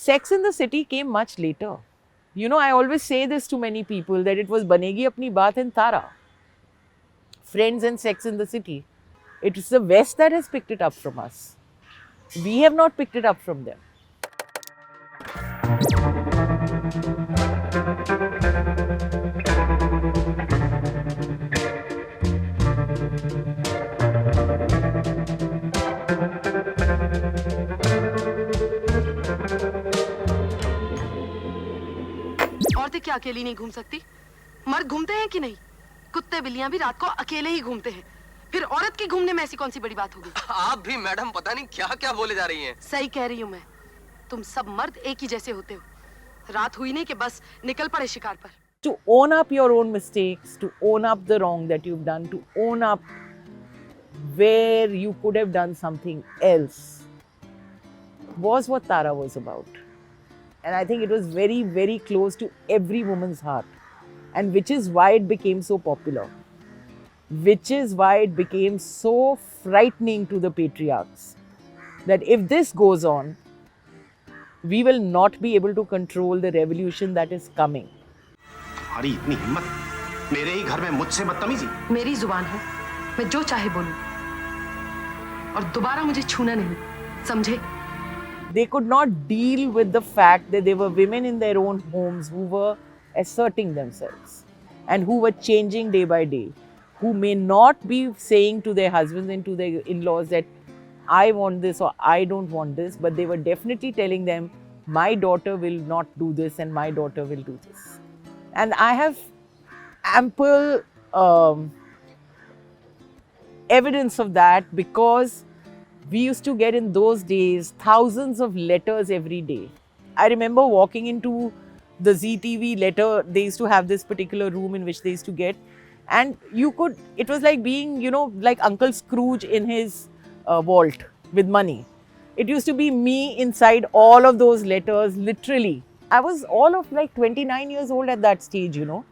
Sex in the City came much later. You know, I always say this to many people that it was Banegi Apni Baat and Tara. Friends and Sex in the City. It's the West that has picked it up from us. We have not picked it up from them. औरतें क्या अकेली नहीं घूम सकती? मर्द घूमते हैं कि नहीं? कुत्ते बिल्लियां भी रात को अकेले ही घूमते हैं। फिर औरत के घूमने में ऐसी कौन सी बड़ी बात होगी? आप भी मैडम पता नहीं क्या क्या बोले जा रही हैं। सही कह रही हूँ मैं। तुम सब मर्द एक ही जैसे होते हो। रात हुई नहीं कि बस निकल पड़े शिकार पर। To own up your own mistakes, to own up the wrong that you've done, to own up where you could have done something else, was what Tara was about. And I think it was very, very close to every woman's heart. And which is why it became so popular. Which is why it became so frightening to the patriarchs. That if this goes on, we will not be able to control the revolution that is coming. तुम्हारी इतनी हिम्मत, मेरे ही घर में मुझसे बदतमीजी। मेरी जुबान है, मैं जो चाहे बोलूं। और दोबारा मुझे छूना नहीं, समझे? They could not deal with the fact that there were women in their own homes who were asserting themselves and who were changing day by day, who may not be saying to their husbands and to their in-laws that I want this or I don't want this, but they were definitely telling them, my daughter will not do this and my daughter will do this. And I have ample evidence of that because we used to get in those days thousands of letters every day. I remember walking into the ZTV letter, they used to have this particular room in which they used to get, and you could, it was like being, you know, like Uncle Scrooge in his vault with money. It used to be me inside all of those letters, literally. I was all of like 29 years old at that stage, you know.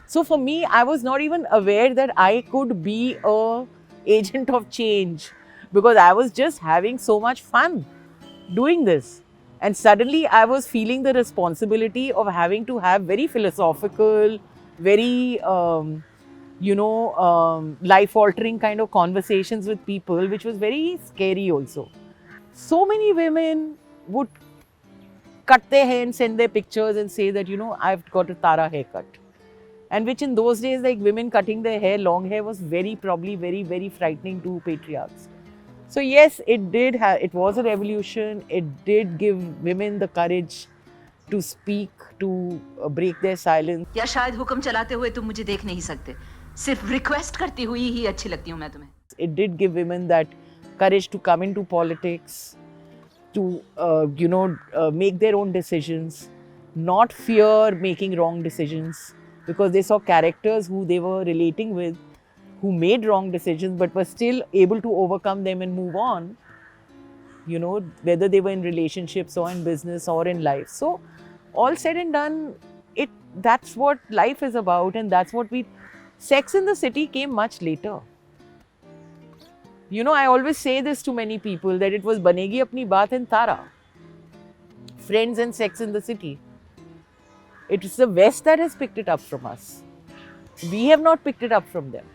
So for me, I was not even aware that I could be a agent of change because I was just having so much fun doing this. And suddenly I was feeling the responsibility of having to have very philosophical, very, life-altering kind of conversations with people, which was very scary also. So many women would cut their hair and send their pictures and say that, you know, I've got a Tara haircut. And which in those days, like women cutting their hair, long hair was probably very, very frightening to patriarchs. So yes, it was a revolution. It did give women the courage to speak, to break their silence. या शायद हुक्म चलाते हुए तुम मुझे देख नहीं सकते, सिर्फ रिक्वेस्ट करती हुई ही अच्छी लगती हूँ मैं तुम्हें. It did give women that courage to come into politics, to make their own decisions, not fear making wrong decisions, because they saw characters who they were relating with, who made wrong decisions but were still able to overcome them and move on, you know, whether they were in relationships or in business or in life. So all said and done, that's what life is about, and that's what Sex in the City came much later. You know, I always say this to many people that it was Banegi Apni Baat and Tara. Friends and Sex in the City. It's the West that has picked it up from us. We have not picked it up from them.